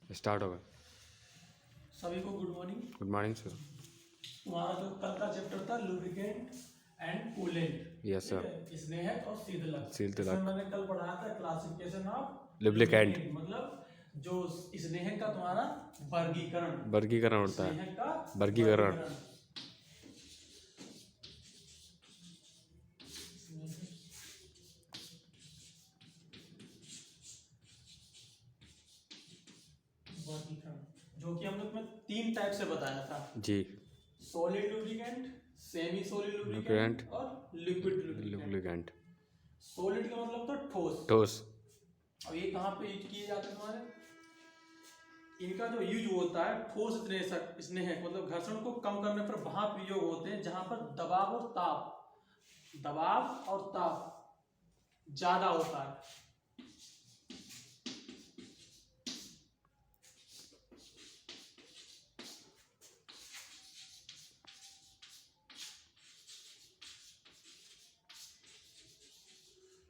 Start होगा। सभी को good morning. Good morning sir. तुम्हारा जो कल का चैप्टर था lubricant and coolant, yes sir. स्नेहक और शीतलक। शीतलक। इसमें मैंने कल पढ़ाया था क्लासिफिकेशन ऑफ लुब्रिकेंट। मतलब जो स्नेहक का तुम्हारा वर्गीकरण वर्गीकरण होता है। स्नेहक का वर्गीकरण। वर्गीकरण जो कि हम लोग में 3 टाइप से बताया था जी। Solid lubricant, semi solid lubricant lubricant और लिक्विड लुब्रिकेंट। लुब्रिकेंट। सॉलिड का मतलब तो ठोस। ठोस। अब ये कहाँ पे यूज किए जाते हैं तुम्हारे, इनका जो यूज होता है ठोस स्नेहक मतलब घर्षण को कम करने पर वहां प्रयोग होते हैं जहां पर दबाव और ताप ज्यादा होता है।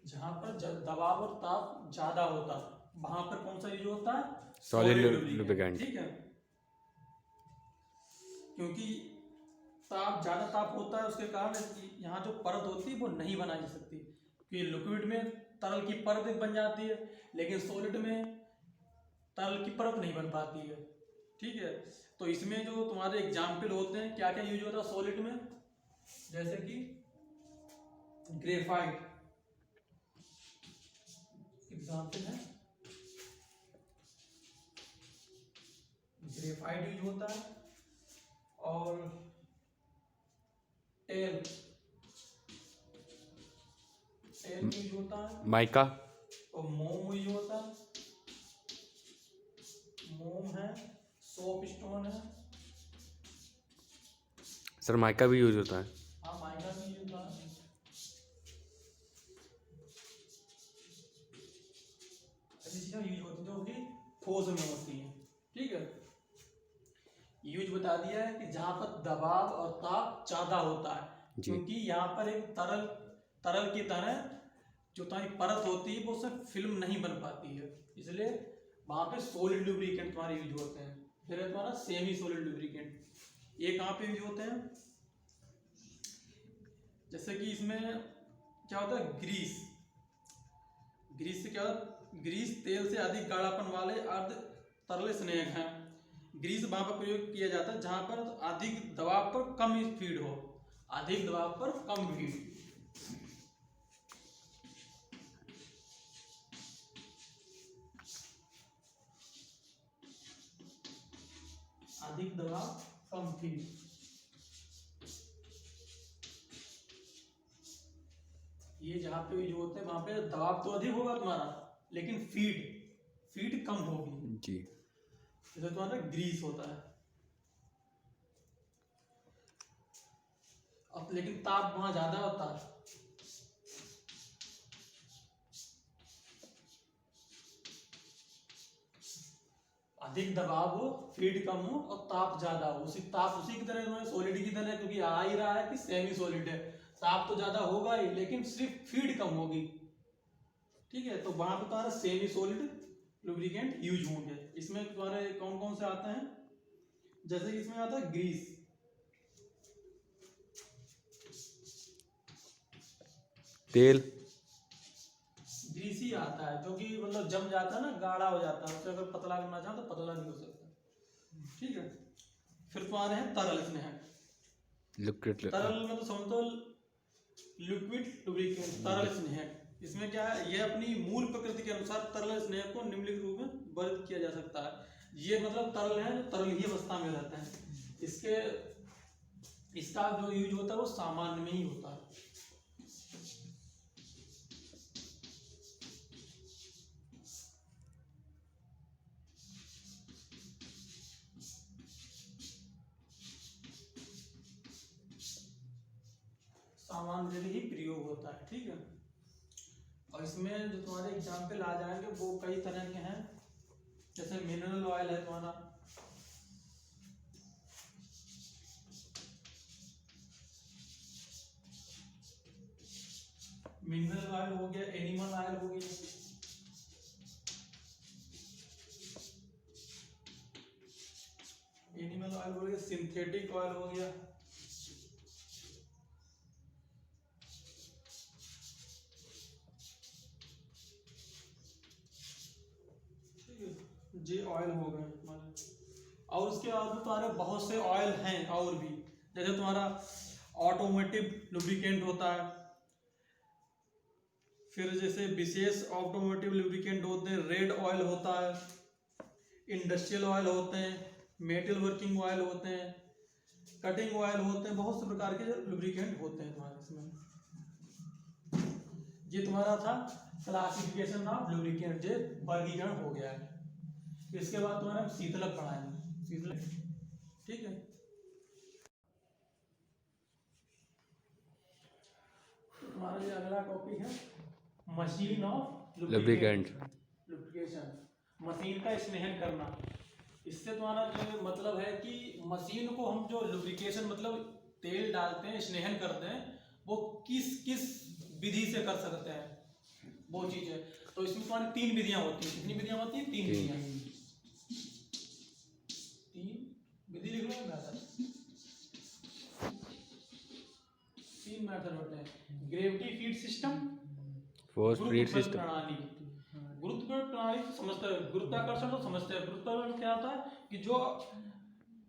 जहां पर दबाव और ताप ज्यादा होता है वहां पर कौन सा यूज होता है, सॉलिड लुब्रिकेंट। लुब्रिकेंट। ठीक है, क्योंकि ज्यादा ताप होता है उसके कारण यहाँ जो परत होती है वो नहीं बनाई जा सकती, क्योंकि लिक्विड में तरल की परत बन जाती है लेकिन सॉलिड में तरल की परत नहीं बन पाती है। ठीक है, तो इसमें जो तुम्हारे एग्जाम्पल होते हैं क्या क्या यूज होता है सॉलिड में, जैसे कि ग्रेफाइट एग्जाम्पल है, ग्रेफाइट यूज होता है और टेल यूज होता है, माइका। और मोम यूज होता है, मोम है, सोप स्टोन है। सर माइका भी यूज होता है। हाँ माइका भी यूज होता है। ऐसी चीजें यूज होती है जो कि ठोस में होती है। ठीक है, यूज बता दिया है कि जहां पर दबाव और ताप ज्यादा होता है, क्योंकि यहाँ पर एक तरल की तरह जो तुम्हारी परत होती है वो उससे फिल्म नहीं बन पाती है, इसलिए वहां पे सॉलिड लुब्रिकेंट तुम्हारे यूज होते हैं। फिर है तुम्हारा सेमी सॉलिड लुब्रिकेंट, ये कहाँ पे यूज होते हैं, जैसे कि इसमें क्या होता है ग्रीस से क्या होता है, ग्रीस तेल से अधिक गाढ़ापन वाले अर्ध तरल स्नेहक हैं। ग्रीस वहां पर प्रयोग किया जाता है जहां पर अधिक दबाव पर कम फीड हो, अधिक दबाव पर कम फीड, अधिक दबाव कम फीड। ये जहां पे यूज होते हैं वहां पे दबाव तो अधिक होगा तुम्हारा लेकिन फीड कम होगी जी। जैसे तुम्हारा ग्रीस होता है। अब लेकिन ताप वहां ज्यादा होता है, अधिक दबाव हो, फीड कम हो और ताप ज्यादा हो, उसी की तरह सॉलिड की तरह, क्योंकि आ ही रहा है कि सेमी सॉलिड है, ताप तो ज्यादा होगा ही लेकिन सिर्फ फीड कम होगी। ठीक है, तो वहां पे तुम्हारा सेमी सॉलिड लुब्रिकेंट यूज होंगे। इसमें तुम्हारे कौन कौन से आते हैं, जैसे कि इसमें आता है ग्रीस, तेल। ग्रीस ही आता है जो कि मतलब जम जाता है ना, गाढ़ा हो जाता है, उसे अगर पतला करना चाहो तो पतला नहीं हो सकता। ठीक है, फिर तुम्हारे हैं तरल स्नेहक। लिक्विड। तरल में तो समझो लिक्विड लुब्रिकेंट, तरल स्नेहक। इसमें क्या है, ये अपनी मूल प्रकृति के अनुसार तरल स्नेहक को निम्नलिखित रूप में वर्णित किया जा सकता है। ये मतलब तरल है, तरल ही अवस्था में रहता है, इसका जो यूज होता है वो सामान्य में ही होता है। सामान्य में ही प्रयोग होता है। ठीक है, और इसमें जो तुम्हारे एग्जाम्पल आ जाएंगे वो कई तरह के हैं, जैसे मिनरल ऑयल है तुम्हारा, मिनरल ऑयल हो गया, एनिमल ऑयल हो गया, सिंथेटिक ऑयल हो गया, ठीक है, ये ऑयल हो गए हमारे। और उसके बाद में तुम्हारे बहुत से ऑयल हैं और भी, जैसे तुम्हारा ऑटोमेटिव लुब्रिकेंट होता है, फिर जैसे विशेष ऑटोमेटिव लुब्रिकेंट होते हैं, रेड ऑयल होता है, इंडस्ट्रियल ऑयल होते हैं, मेटल वर्किंग ऑयल होते हैं, कटिंग ऑयल होते हैं, बहुत से प्रकार के लुब्रिकेंट होते हैं तुम्हारे इसमें। ये तुम्हारा था क्लासिफिकेशन ऑफ लुब्रिकेंट, ये वर्गीकरण हो गया है। इसके बाद तुम्हारा शीतलक पढ़ाएंगे, शीतलक, ठीक है। तो तुम्हारा ये अगला टॉपिक है machine of lubricant. Lubrication, machine का स्नेहन करना। इससे तुम्हारा जो मतलब है कि मशीन को हम जो लुब्रिकेशन मतलब तेल डालते हैं, स्नेहन करते हैं, वो किस किस विधि से कर सकते हैं, वो चीज है। तो इसमें तुम्हारी 3 विधियां होती हैं। कितनी विधियां होती हैं? 3 विधियां। 3 विधि लिख लो ना, 3 मेथड होते हैं। Gravity feed system, force feed गुरुत्व सिस्टम। प्रणाली। गुरुत्व प्रणाली तो समझते हैं, गुरुत्वाकर्षण तो समझते हैं। गुरुत्वाकर्षण क्या होता है कि जो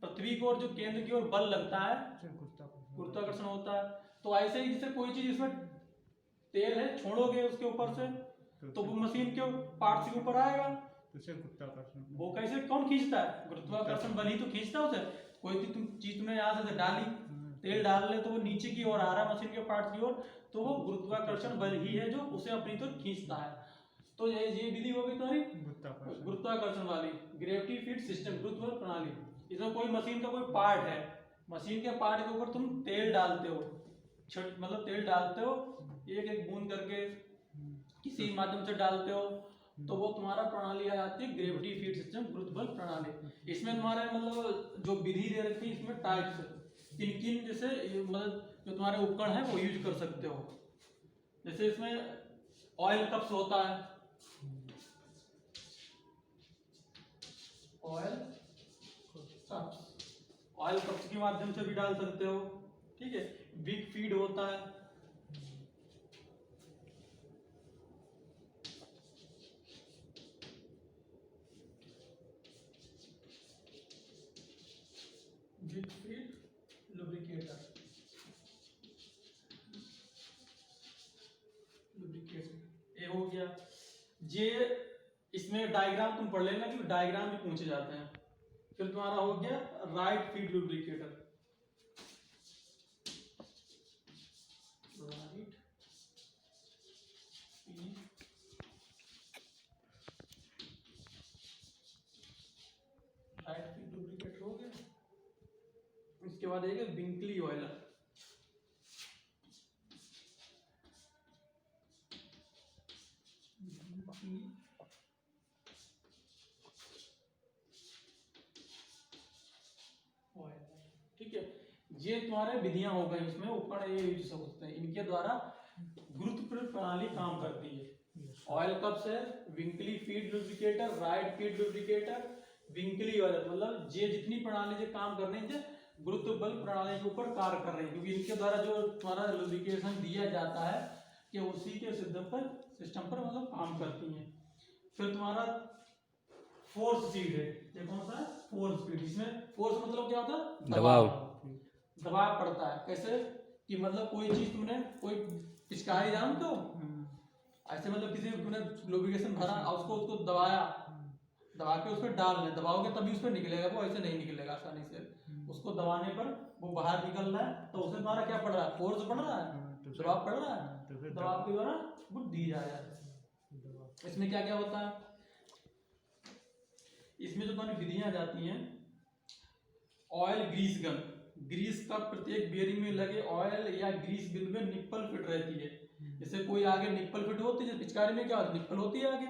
पृथ्वी को और जो केंद्र की ओर बल लगता है, गुरुत्वाकर्षण होता है। तो ऐसे ही जैसे कोई चीज इसमें तेल है, छोड़ोगे उसके ऊपर से तो वो मशीन के पार्ट्स के ऊपर आएगा, वो कैसे, कौन खींचता है? गुरुत्वाकर्षण बल ही तो खींचता है उसे। कोई चीज तुमने यहाँ से डाली, तेल डाल ले तो वो नीचे की ओर आ रहा है मशीन के पार्ट्स की ओर, तो वो गुरुत्वाकर्षण बल ही है जो उसे अपनी तरफ खींचता है। तो ये विधि होगी तुम्हारी गुरुत्वाकर्षण वाली, ग्रेविटी फीड सिस्टम, गुरुत्व प्रणाली। इसमें कोई मशीन का कोई पार्ट है, मशीन के पार्ट के ऊपर तुम तेल डालते हो, मतलब तेल डालते हो, एक एक बूंद करके किसी माध्यम से डालते हो, तो वो तुम्हारा प्रणाली आ जाती है ग्रेविटी फीड सिस्टम, गुरुत्व प्रणाली। इसमें तुम्हारे मतलब जो विधि दे रखी है, इसमें टाइप्स किन किन, जैसे मतलब जो तुम्हारे उपकरण है वो यूज कर सकते हो। जैसे इसमें ऑयल कप्स होता है, ऑयल कप्स के माध्यम से भी डाल सकते हो, ठीक है। बिग फीड होता है, बिग फीड लुब्रिकेटर, ये हो गया। ये इसमें डायग्राम तुम पढ़ लेना कि डायग्राम भी पूछे जाते हैं। फिर तुम्हारा हो गया right feed lubricator, right feed lubricator हो गया। इसके बाद एक विंकली ऑयलर, ठीक है। ये तुम्हारे विधियां हो गई, इसमें उपकरण ये यूज सकते हैं, इनके द्वारा गुरुत्व प्रणाली काम करती है। ऑयल कप्स है, विंकली feed lubricator, right feed lubricator, विंकली ऑयलर, मतलब ये जितनी प्रणाली से काम कर रही है गुरुत्व बल प्रणाली के ऊपर कार्य कर रही है, क्योंकि इनके द्वारा जो तुम्हारा लुब्रिकेशन दिया जाता है कि उसी के सिस्टम पर मतलब काम करती हैं। फिर तुम्हारा फोर्स फीड है, ये कौन सा है? Force feed. इसमें फोर्स मतलब क्या होता है? दबाव। दबाव पड़ता है। कैसे कि मतलब कोई चीज तुमने, कोई पिचकारी जानते हो, ऐसे मतलब किसी तुमने लुब्रिकेशन भरा और उसको दबाया, दबा के उसमें डाल लें, दबाओगे तभी उसमें निकलेगा, वो ऐसे नहीं निकलेगा आसानी से। उसको दबाने पर वो बाहर निकल रहा है, तो उससे तुम्हारा क्या पड़ रहा है? फोर्स पड़ रहा है, दबाव पड़ रहा है, दबाव के द्वारा वो दी जा रहा है। इसमें क्या क्या होता है? इसमें जो तुम्हारी विधियां जाती हैं, ऑयल ग्रीस गन, ग्रीस का प्रत्येक बेयरिंग में लगे ऑयल या ग्रीस बिंदु में निप्पल फिट रहती है। जैसे कोई आगे निप्पल फिट होती है, जैसे पिचकारी में क्या होती है? निप्पल होती है आगे,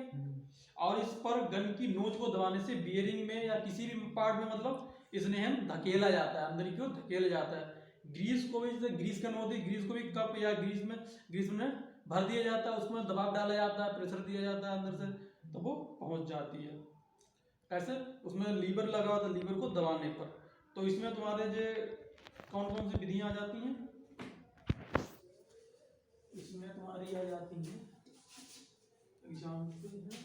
और इस पर गन की नोच को दबाने से बेयरिंग में या किसी भी पार्ट में मतलब स्नेहन धकेला जाता है, अंदर की ओर धकेला जाता है। ग्रीस को भी, जैसे ग्रीस गन होती है, ग्रीस को भी कप या ग्रीस में भर दिया जाता है, उसमें दबाव डाला जाता है, प्रेशर दिया जाता है अंदर से, तो वो पहुंच जाती है। कैसे? उसमें लीवर लगा होता है, लीवर को दबाने पर, तो इसमें तुम्हारे जो कौन कौन सी विधियां आ जाती हैं, इसमें तुम्हारी आ जाती है एग्जाम्पल है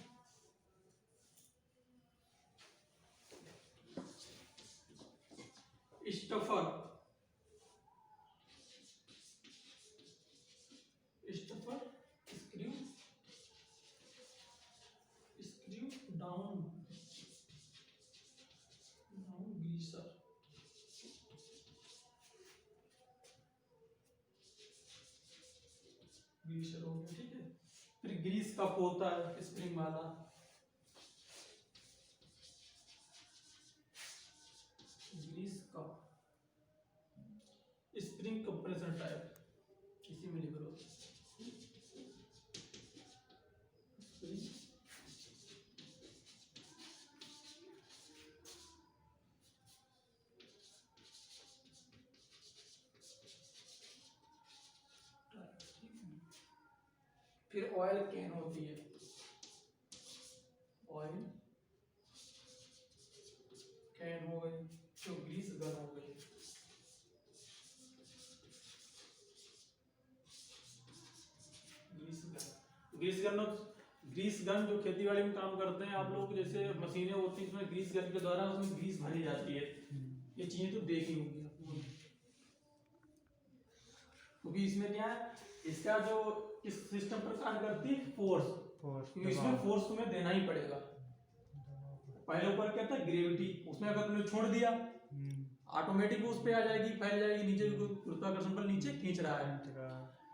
stuffer, stuffer, screw, screw down, down greaser, greaser हो गया, ठीक है। फिर ग्रीस कप होता है स्प्रिंग वाला, grease cup, spring compressor type, इसी में लिख लो स्प्रिंग, फिर ऑयल कैन होती है, ऑयल कैन हो गई, जो ग्रीस गन हो गई, ग्रीस गन, ग्रीस गन जो खेती बाड़ी में काम करते हैं आप लोग, जैसे मशीनें होती हैं इसमें ग्रीस गन के द्वारा उसमें ग्रीस भरी जाती है, ये चीजें तो देखी होंगी आपको। क्योंकि इसमें क्या है, इसका जो इस सिस्टम पर कार्य करती है फोर्स, क्योंकि इसमें फोर्स तुम्हें देना ही पड़ेगा। पहले ऊपर क्या था ग्रेविटी, उसमें अगर तुमने छोड़ दिया ऑटोमेटिक उस पे आ जाएगी, फैल जाएगी नीचे, गुरुत्वाकर्षण बल नीचे खींच रहा है।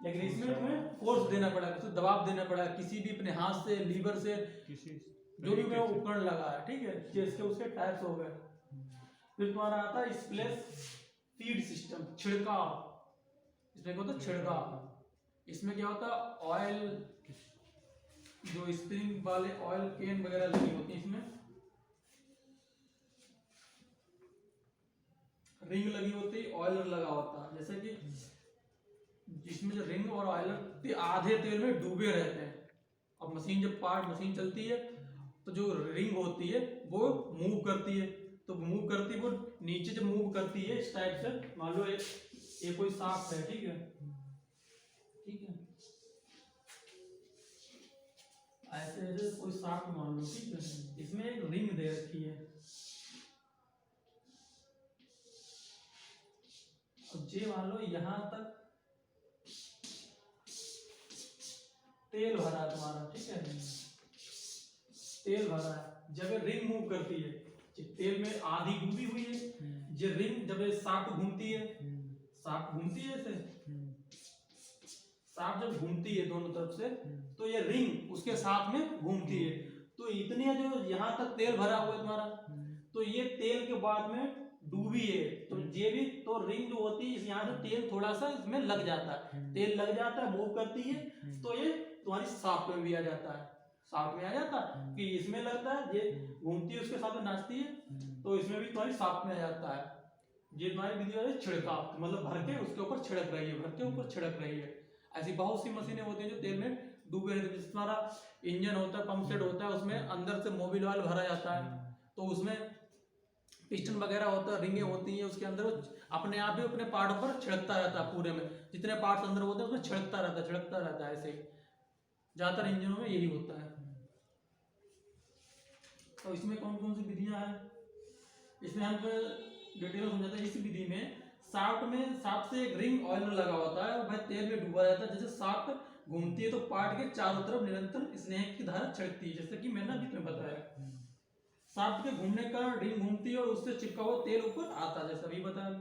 लेकिन इसमें तुम्हें फोर्स देना पड़ा, कुछ दबाव देना पड़ा, किसी भी अपने हाथ से, लीवर से, किसी जो भी मैं उपकरण लगा है, ठीक है, जिसके उसके टाइप्स हो गए। फिर तुम्हारा आता है स्प्लैश फीड सिस्टम, छिड़काव, इसमें क्या होता है छिड़काव, इसमें क्या होता है ऑयल, जो स्प्रिंग वाले ऑयल कैन वगैरह लगी होती है, इसमें रिंग लगी होती है, ऑयलर लगा होता है, जैसे कि जिसमें जो रिंग और ऑयलर आधे तेल में डूबे रहते हैं। अब मशीन जब मशीन चलती है तो जो रिंग होती है वो मूव करती है, तो मूव करती है वो नीचे जब मूव करती है इस टाइप से, मान लो ये कोई शाफ्ट है, ठीक है, ठीक है, ऐसे ऐसे कोई शाफ्ट मान लो, ठीक है, इसमें एक रिंग दे रखी है, अब जे मान लो यहां तक तेल भरा है तुम्हारा, ठीक है, तेल भरा है, जब रिंग मूव करती है, तेल में आधी डूबी हुई है, ये रिंग जब शाफ्ट घूमती है, शाफ्ट घूमती है ऐसे, शाफ्ट जब घूमती है दोनों तरफ से, तो ये रिंग उसके साथ में घूमती है, तो इतने जो यहाँ तक तेल भरा हुआ है तुम्हारा, तो ये तेल के बाद में डूबी है, तो ये भी तो रिंग जो होती है यहाँ से तेल थोड़ा सा इसमें लग जाता है, तेल लग जाता है, मूव करती है, तो ये तुम्हारी शाफ्ट में भी आ जाता है, शाफ्ट में आ जाता है कि इसमें लगता है, ये घूमती है उसके साथ में नाचती है, तो इसमें भी तुम्हारी शाफ्ट में आ जाता है। ये तुम्हारी विधि है छिड़काव, मतलब भर के उसके ऊपर छिड़क रही है, भर के ऊपर छिड़क रही है। ऐसी बहुत सी मशीनें होती हैं जो तेल में डूबे रहते हैं, जैसे तुम्हारा इंजन होता है, पंप सेट होता है, उसमें अंदर से मोबिल ऑयल भरा जाता है, तो उसमें पिस्टन वगैरह होता है, रिंगे होती हैं, उसके अंदर अपने आप ही अपने पार्ट पर छिड़कता रहता है, पूरे में जितने पार्ट्स अंदर होते हैं उसमें छिड़कता रहता है ऐसे ही ज्यादातर इंजनों में यही होता है। तो इसमें कौन कौन सी विधियां हैं, इसमें हम डिटेल में समझाते हैं। इस विधि में शाफ्ट से एक रिंग ऑयल लगा होता है और भाई तेल में डूबा रहता है, जैसे शाफ्ट घूमती है तो पार्ट के चारों तरफ निरंतर स्नेह की धारा छिड़कती है, जैसे कि मैंने अभी तुम्हें बताया, शाफ्ट के घूमने का रिंग घूमती है और उससे चिपका हुआ तेल ऊपर आता है, जैसे अभी बताया,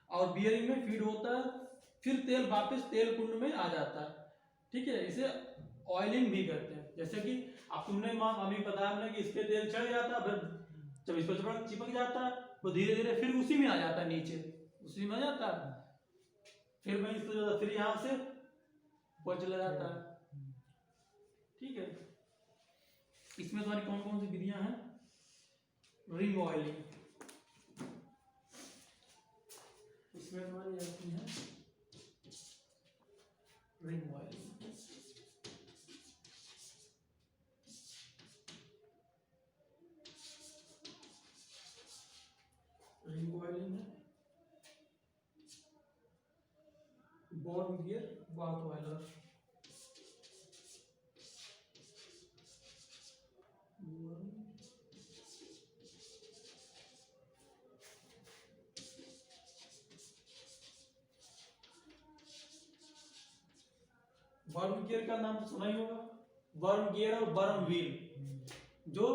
और बियरिंग में फीड होता है, फिर तेल वापस तेल कुंड में आ जाता है, ठीक है, इसे ऑयलिंग भी करते हैं। जैसे कि अब तुमने अभी बताया हमने कि इस पे तेल चढ़ जाता है, फिर जब इस पर चिपक जाता है तो धीरे धीरे फिर उसी में आ जाता है, नीचे उसी में आ जाता है, फिर मैं फिर यहाँ से ऊपर चला जाता है, ठीक है। इसमें तुम्हारी कौन कौन सी विधियां हैं, रिंग ऑयलिंग, इसमें तुम्हारी आती है रिंग ऑयलिंग, रिंग ऑयलिंग बॉर्न गियर बार्थवाइलर। वर्म गियर का नाम सुना ही होगा, वर्म गियर और वर्म व्हील जो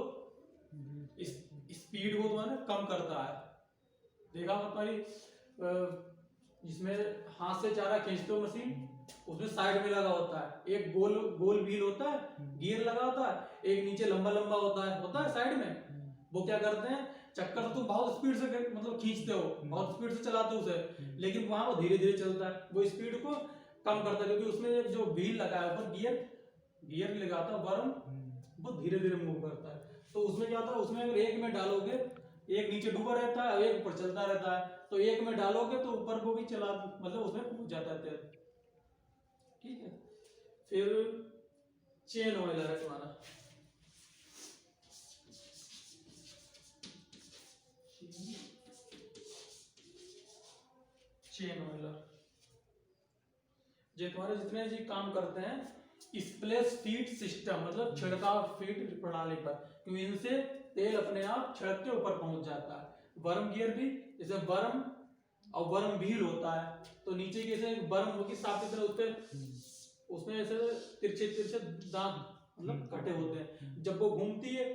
स्पीड को तुम्हारा कम करता है। देखा तुम्हारी जिसमें हाथ से चारा खींचते हो मशीन, उसमें साइड में लगा होता है एक गोल गोल व्हील होता है, गियर लगा होता है, एक नीचे लंबा लंबा होता है साइड में। वो क्या करते हैं, चक्कर तो तुम बहुत स्पीड से मतलब खींचते हो, बहुत स्पीड से चलाते हो उसे, लेकिन वहां वो धीरे धीरे चलता है, वो स्पीड को कम करता है, क्योंकि उसमें एक जो व्हील लगा है ऊपर गियर लगाता है वर्म, वो धीरे धीरे मूव करता है। तो उसमें क्या होता है, उसमें अगर एक में डालोगे, एक नीचे डूबा रहता है, एक ऊपर चलता रहता है, तो एक में डालोगे तो ऊपर को भी चला, मतलब उसमें पहुंच जाता है तेल। ठीक है, फिर चेन ऑयलर है तुम्हारा। चेन ऑयलर जो तुम्हारे जितने जी काम करते हैं स्प्लैश फीड सिस्टम, मतलब छिड़काव फीड प्रणाली पर, क्योंकि इनसे तेल अपने आप छिड़क के ऊपर पहुंच जाता है। वर्म गियर भी जैसे वर्म और वर्म व्हील होता है, तो नीचे की जैसे वर्म होगी सांप की तरह, उसमें ऐसे तिरछे तिरछे दांत मतलब कटे होते हैं, जब वो घूमती है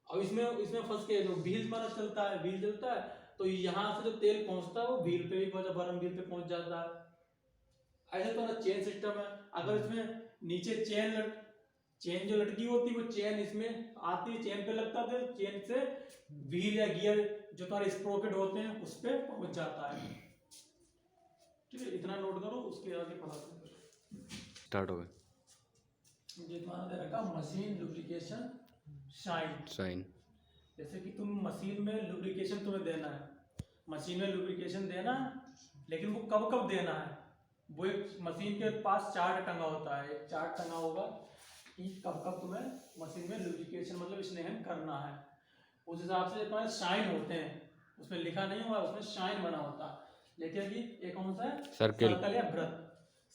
और इसमें फंस के जो व्हील हमारा चलता है, व्हील चलता है, तो यहाँ से जो तेल पहुंचता है वो व्हील पे भी वर्म व्हील पे पहुंच जाता है। ऐसे तो चेन सिस्टम है। अगर इसमें नीचे चेन जो लटकी होती है, वो चेन इसमें आती है, चेन पे लगता है, चेन से व्हील या गियर जो तुम्हारे स्प्रोकेट होते हैं उस पे पहुंच जाता है। ठीक है, इतना नोट करो, उसके आगे पढ़ाते हैं। स्टार्ट हो गया। ये तुम्हारा दे रखा मशीन लुब्रिकेशन साइन। जैसे कि तुम मशीन में लुब्रिकेशन तुम्हें देना है, मशीन में लुब्रिकेशन देना, लेकिन वो कब कब देना है, वो एक मशीन के पास चार्ट टंगा होता है, एक चार्ट टंगा होगा कि कब कब तुम्हें मशीन में लुब्रिकेशन मतलब स्नेहन करना है। उस हिसाब से तुम्हारे साइन होते हैं, उसमें लिखा नहीं हुआ, उसमें साइन बना होता है। लेकिन कि एक कौन सा है, सर्कल या वृत्त।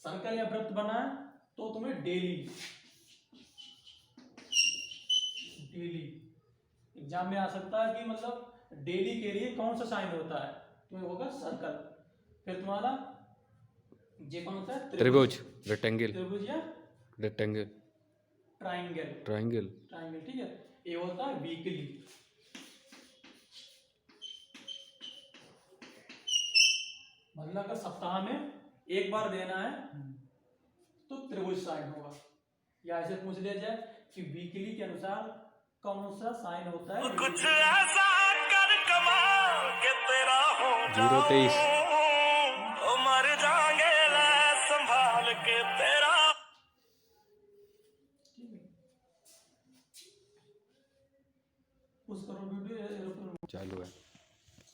सर्कल या वृत्त बना है तो तुम्हें डेली एग्जाम में आ सकता है कि मतलब डेली के लिए कौन सा साइन होता है, तो होगा सर्कल। फिर तुम्हारा ये कौन सा है, त्रिभुज, रेक्टेंगल, त्रिभुज या रेक्टेंगल, ट्रायंगल। ठीक है, ये होता है वीकली। मतलब अगर सप्ताह में एक बार देना है तो त्रिभुज साइन होगा, या ऐसे पूछ लिया जाए कि वीकली के अनुसार कौन सा साइन होता है, कुछ ऐसा कर कमाल के तेरा हो 023 मर जाएंगे संभाल के तेरा। उस करो वीडियो चालू है।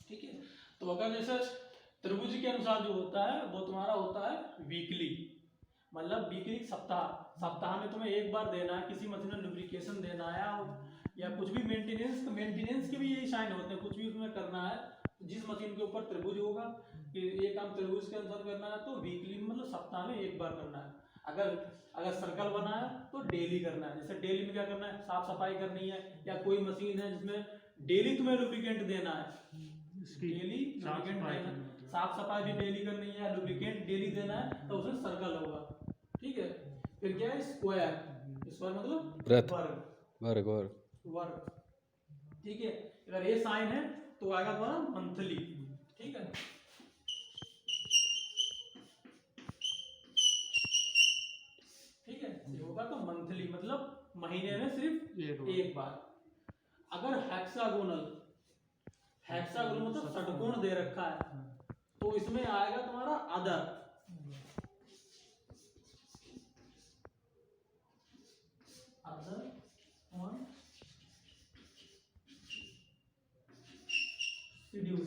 ठीक है, तो अगर जैसे त्रिभुज के अनुसार जो होता है वो तुम्हारा होता है वीकली, मतलब वीकली सप्ताह में तुम्हें एक बार देना है, किसी मशीन में लुब्रिकेशन देना है, या कुछ भी मेंटेनेंस के भी यही साइन होते हैं, कुछ भी उसमें करना है, जिस मशीन के ऊपर त्रिभुज होगा कि ये काम त्रिभुज के अनुसार करना है तो वीकली मतलब सप्ताह में एक बार करना है। अगर सर्कल बना है तो डेली करना है। जैसे डेली में क्या करना है, साफ सफाई करनी है, या कोई मशीन है जिसमें डेली तुम्हें लुब्रिकेंट देना है, डेली लुब्रिकेंट देना, साफ सफाई भी डेली करनी है, लुब्रिकेंट डेली देना है, तो उसमें सर्कल होगा। ठीक है, फिर क्या है, स्क्वायर मतलब वर्ग। ठीक है, अगर ये साइन है तो आएगा तुम्हारा मंथली। ठीक है, ये होगा तो मंथली मतलब महीने में सिर्फ एक बार। अगर हेक्सागोनल मतलब षटकोण दे रखा है तो इसमें आएगा तुम्हारा अदर। शेड्यूल,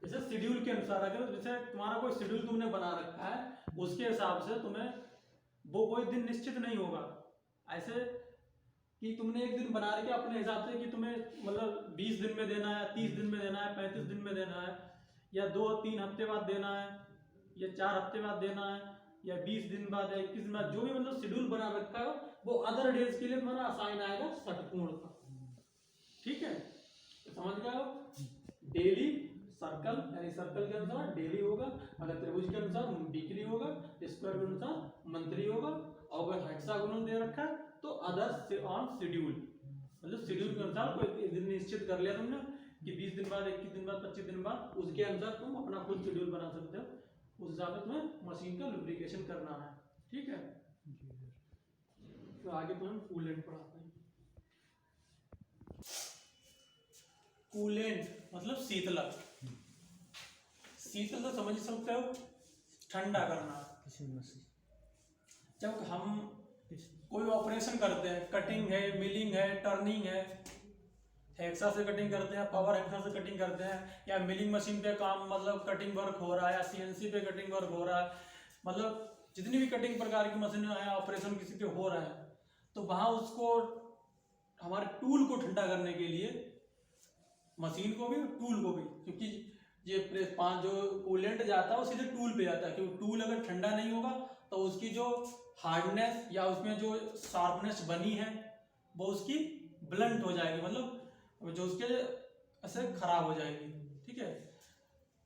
जैसे शेड्यूल के अनुसार, अगर जैसे तुम्हारा कोई शेड्यूल तुमने बना रखा है उसके हिसाब से तुम्हें वो कोई दिन निश्चित नहीं होगा, ऐसे कि तुमने एक दिन बना रखा अपने हिसाब से कि तुम्हें मतलब 20 दिन में देना है, 30 दिन में देना है, 35 दिन में देना है, या 2-3 हफ्ते बाद देना है, या 4 हफ्ते बाद देना है, या 20 दिन बाद या 21 दिन बाद, जो भी मतलब शेड्यूल बना रखा है वो अदर डेज के लिए हमारा असाइन आएगा षटकोण का। ठीक है, तो समझ गए आप? डेली सर्कल यानी सर्कल के अनुसार डेली होगा, अगर त्रिभुज के अनुसार वीकली होगा, स्क्वायर के अनुसार मंथली होगा, और अगर हेक्सागोनल दे रखा है तो अदर ऑन शेड्यूल, मतलब शेड्यूल के अनुसार कोई दिन निश्चित कर लिया तुमने कि 20 दिन बाद, 21 दिन बाद, 25 दिन बाद, उसके अनुसार तुम अपना खुद शेड्यूल बना सकते हो, उस हिसाब से तुम्हें मशीन का लुब्रिकेशन करना है। ठीक है, तो आगे तुम्हें कूलेंट पढ़ाते हैं। कूलेंट मतलब शीतलक। शीतल तो समझ सकते हो, ठंडा करना। जब हम कोई ऑपरेशन करते हैं, कटिंग है, मिलिंग है, टर्निंग है, हेक्सा से कटिंग करते हैं, पावर हेक्सा से कटिंग करते हैं, या मिलिंग मशीन पे काम मतलब कटिंग वर्क हो रहा है, या सीएनसी पे कटिंग वर्क हो रहा है, मतलब जितनी भी कटिंग प्रकार की मशीन है, ऑपरेशन किसी पे हो रहा है, तो वहां उसको हमारे टूल को ठंडा करने के लिए, मशीन को भी टूल को भी, क्योंकि ये जो कूलेंट जाता है वो सीधे टूल पे जाता है, क्योंकि टूल अगर ठंडा नहीं होगा तो उसकी जो हार्डनेस या उसमें जो शार्पनेस बनी है वो उसकी ब्लंट हो जाएगी, मतलब जो उसके ऐसे खराब हो जाएगी। ठीक है,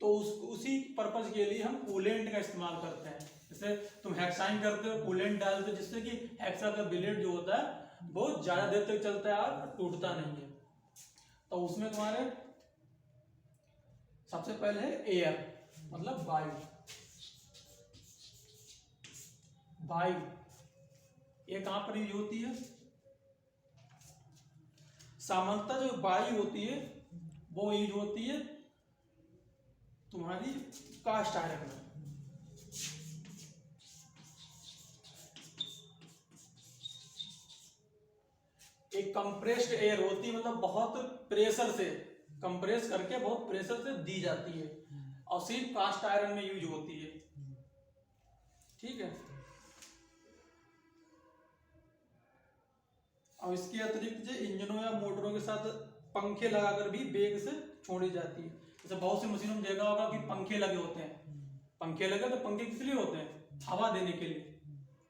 तो उसी पर्पज के लिए हम कूलेंट का इस्तेमाल करते हैं। जैसे तुम हेक्साइन करते हो, कूलेंट डालते हो, जिससे कि हेक्सा का ब्लेड जो होता है वो ज्यादा देर तक चलता है और टूटता नहीं है। तो उसमें तुम्हारे सबसे पहले है एयर, मतलब वायु। वायु ये कहां पर यूज होती है? सामान्यतः जो वायु होती है वो यूज होती है तुम्हारी कास्ट आयरन में। एक कंप्रेस्ड एयर होती है, मतलब बहुत प्रेशर से कंप्रेस करके बहुत प्रेशर से दी जाती है, और सिर्फ कास्ट आयरन में यूज होती है। ठीक है, और इसके अतिरिक्त जो इंजनों या मोटरों के साथ पंखे लगाकर भी वेग से छोड़ी जाती है। जैसे बहुत सी मशीनों में देखा होगा कि पंखे लगे होते हैं, पंखे लगे तो पंखे किस लिए होते हैं? हवा देने के लिए,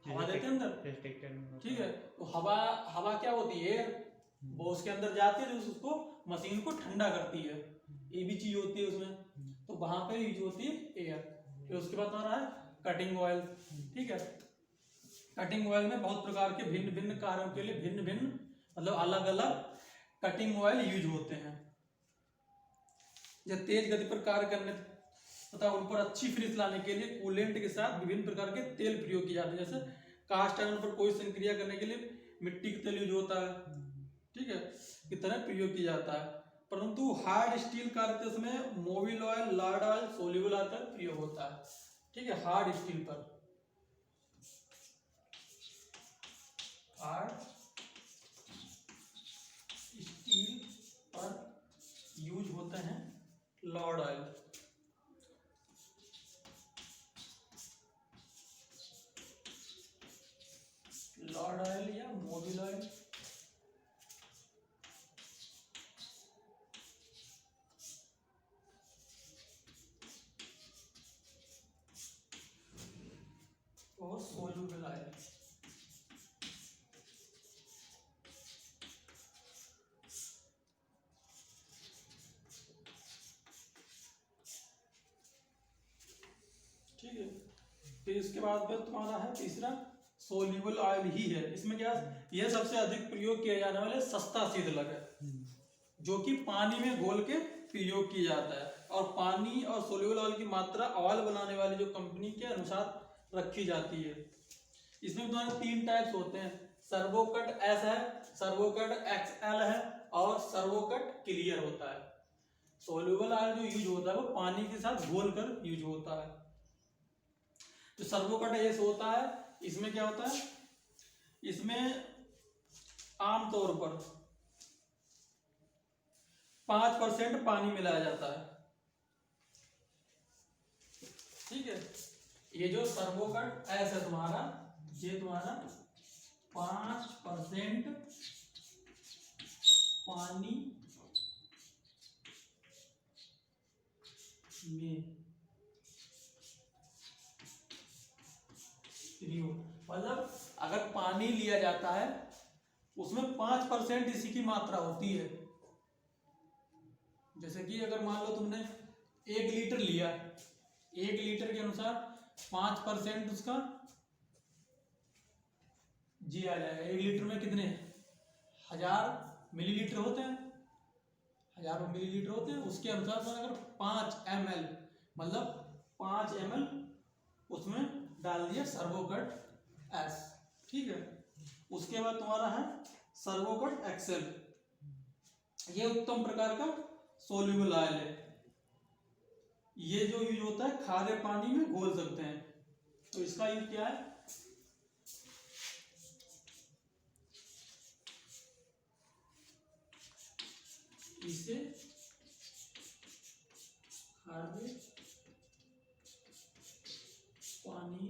हवा देते हैं अंदर। ठीक है, तो हवा क्या होती है? एयर, वो उसके अंदर जाती है, जो उसको मशीन को ठंडा करती है, ये भी चीज होती है उसमें। तो वहां पे यूज होती है एयर। फिर उसके बाद हमारा है कटिंग ऑयल। ठीक है, कटिंग ऑयल में बहुत प्रकार के भिन्न भिन्न कार्यों के लिए भिन्न भिन्न मतलब अलग अलग कटिंग ऑयल यूज होते हैं। जब तेज गति पर कार्य करने तथा उन पर अच्छी फिनिश लाने के लिए कूलेंट के साथ विभिन्न प्रकार के तेल प्रयोग किए जाते हैं। जैसे कास्ट आयरन पर कोई संक्रिया करने के लिए मिट्टी का तेल यूज होता है, ठीक है, की तरह प्रयोग किया जाता है। परंतु हार्ड स्टील कार्य में mobil oil, lard oil, soluble oil का प्रयोग होता है। ठीक है, हार्ड स्टील पर, हार्ड स्टील पर यूज होते हैं लॉर्ड ऑयल। लॉर्ड ऑयल या मोबिल ऑयल। और सोल्यूबल ऑयल। ठीक है, फिर इसके बाद में तुम्हारा है तीसरा सोल्यूबल ऑयल ही है। इसमें क्या, यह सबसे अधिक प्रयोग किया जाने वाला सस्ता शीतलक है, जो कि पानी में घोल के प्रयोग किया जाता है, और पानी और सोल्यूबल ऑयल की मात्रा ऑयल बनाने वाली जो कंपनी के अनुसार रखी जाती है। इसमें तुम्हारे 3 टाइप्स होते हैं, सर्वोकट एस है, सर्वोकट एक्सएल है, और सर्वोकट क्लियर होता है। सोल्यूबल ऑयल जो यूज होता है वो पानी के साथ घोल कर यूज होता है। जो सर्वोकट एस होता है, इसमें क्या होता है, इसमें आमतौर पर 5% पानी मिलाया जाता है। ठीक है, ये जो सर्वोकट एस है तुम्हारा, ये तुम्हारा 5% पानी में पानी लिया जाता है उसमें 5% इसी की मात्रा होती है। जैसे कि अगर मान लो तुमने 1 लीटर लिया, 1 लीटर के अनुसार 5% उसका जी आ जाएगा। 1 लीटर में कितने 1000 मिलीलीटर होते हैं, 1000 मिलीलीटर होते हैं। उसके अनुसार तो अगर 5 ml मतलब 5 ml उसमें डाल दिया सर्वोकट एस, ठीक है। उसके बाद तुम्हारा है सर्वोकट एक्सेल, ये उत्तम प्रकार का सोल्यूबल ऑयल है। ये जो यूज होता है खारे पानी में घोल सकते हैं। तो इसका यूज क्या है, इसे खारे पानी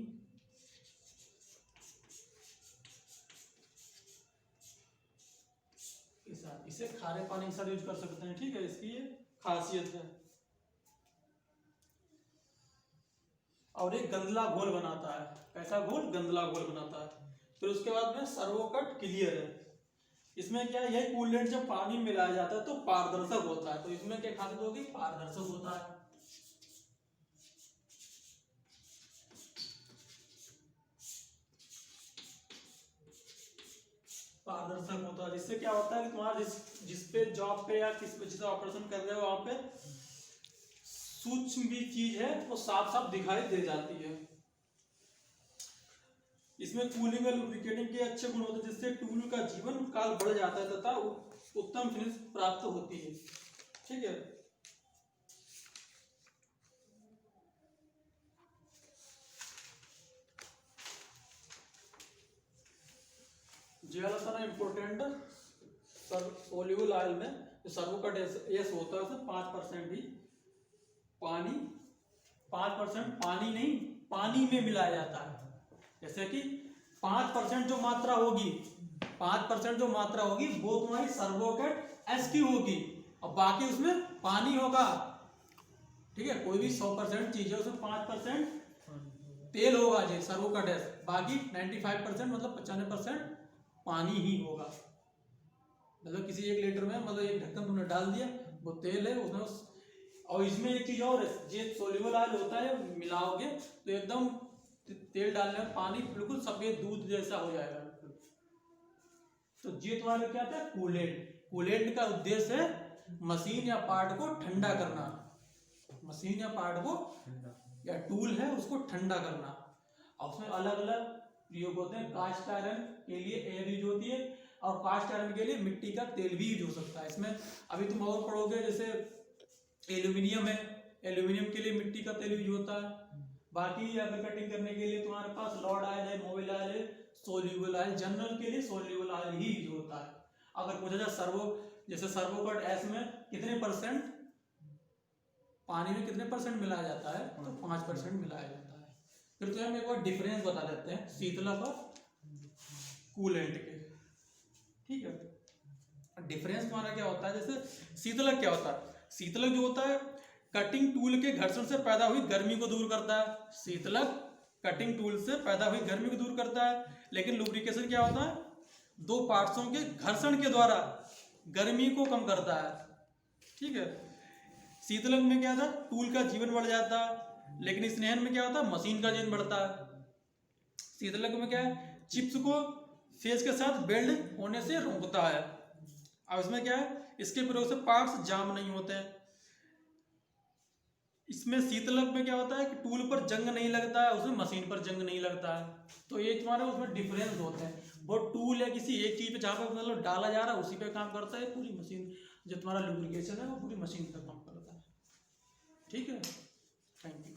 के साथ, इसे खारे पानी के साथ यूज कर सकते हैं, ठीक है। इसकी ये खासियत है। और एक गंदला घोल बनाता है, कैसा घोल, गंदला घोल बनाता है। फिर उसके बाद में सर्वोकट क्लियर है। इसमें क्या है, यह कूलेंट जब पानी में मिलाया जाता है तो पारदर्शक होता है। तो इसमें क्या खासियत होगी, पारदर्शक होता है। पारदर्शक होता है, जिससे क्या होता है कि तुम्हारा जिस पे जॉब पे या किस जिस ऑपरेशन कर रहे हो वहां पे सूक्ष्म भी चीज है वो साफ साफ दिखाई दे जाती है। इसमें कूलिंग और लुब्रिकेटिंग के अच्छे गुण होते हैं, जिससे टूल का जीवन काल बढ़ जाता है तथा उत्तम फिनिश प्राप्त होती है, ठीक है। जो वाला था ना इम्पोर्टेंट सोल्यूबल ऑयल में जो सर्वोकट एस होता है उसमें 5% ही पानी, 5% पानी नहीं पानी में मिलाया जाता है। जैसे कि 5% जो मात्रा होगी, 5% जो मात्रा होगी वो तुम्हारी सर्वोकट एस की होगी और बाकी उसमें पानी होगा, ठीक है। कोई भी 100% चीज है उसमें 5% तेल होगा जी सर्वोकट एस, बाकी 95% मतलब 95% पानी ही होगा। मतलब किसी 1 लीटर में मतलब एक ढक्कन तुमने डाल दिया, वो तेल है उसमें। और इसमें एक चीज और है, ये सोल्यूबल ऑयल होता है, मिलाओगे तो एकदम तेल डालने में पानी बिल्कुल सफेद दूध जैसा हो जाएगा। तो ये तुम्हारा क्या था, कूलेंट। कूलेंट का उद्देश्य है मशीन या पार्ट को ठंडा करना, मशीन या पार्ट को या टूल है उसको ठंडा करना। और उसमें अलग अलग प्रयोग होते हैं। कास्ट आयरन के लिए एयर यूज होती है और कास्ट आयरन के लिए मिट्टी का तेल भी यूज हो सकता है। इसमें अभी तुम और पढ़ोगे, जैसे एल्यूमिनियम है, एल्यूमिनियम के लिए मिट्टी का तेल यूज होता है। बाकी अगर कटिंग करने के लिए तुम्हारे पास लॉर्ड आयल है, मोबिल आयल है, सोल्यूबल आयल, जनरल के लिए सोल्यूबल आयल ही यूज होता है। अगर पूछा जाए जैसे सर्वोकट एस में कितने % पानी में कितने % मिलाया जाता है, तो 5% मिलाया जाता है। फिर तो हम एक बार डिफरेंस बता देते हैं शीतलक और कूलेंट के, ठीक है। डिफरेंस तुम्हारा क्या होता है, जैसे शीतलक क्या होता है, शीतलक जो होता है कटिंग टूल के घर्षण से पैदा हुई गर्मी को दूर करता है। शीतलक कटिंग टूल से पैदा हुई गर्मी को दूर करता है। लेकिन लुब्रिकेशन क्या होता है, 2 पार्ट्सों के घर्षण के द्वारा गर्मी को कम करता है, ठीक है। शीतलक में क्या था, टूल का जीवन बढ़ जाता है, लेकिन स्नेहन में क्या होता है, मशीन का जीवन बढ़ता है। शीतलक में क्या है, चिप्स को फेस के साथ बेल्ड होने से रोकता है। अब इसमें क्या है, इसके प्रयोग से पार्ट्स जाम नहीं होते हैं। इसमें शीतलक में क्या होता है कि टूल पर जंग नहीं लगता है, उसमें मशीन पर जंग नहीं लगता है। तो ये तुम्हारे उसमें डिफरेंस होते हैं। वो टूल है किसी एक चीज पे जहाँ पे मतलब डाला जा रहा है उसी पे काम करता है। पूरी मशीन जो तुम्हारा लुब्रिकेशन है वो पूरी मशीन पे काम करता है, ठीक है। Thank you.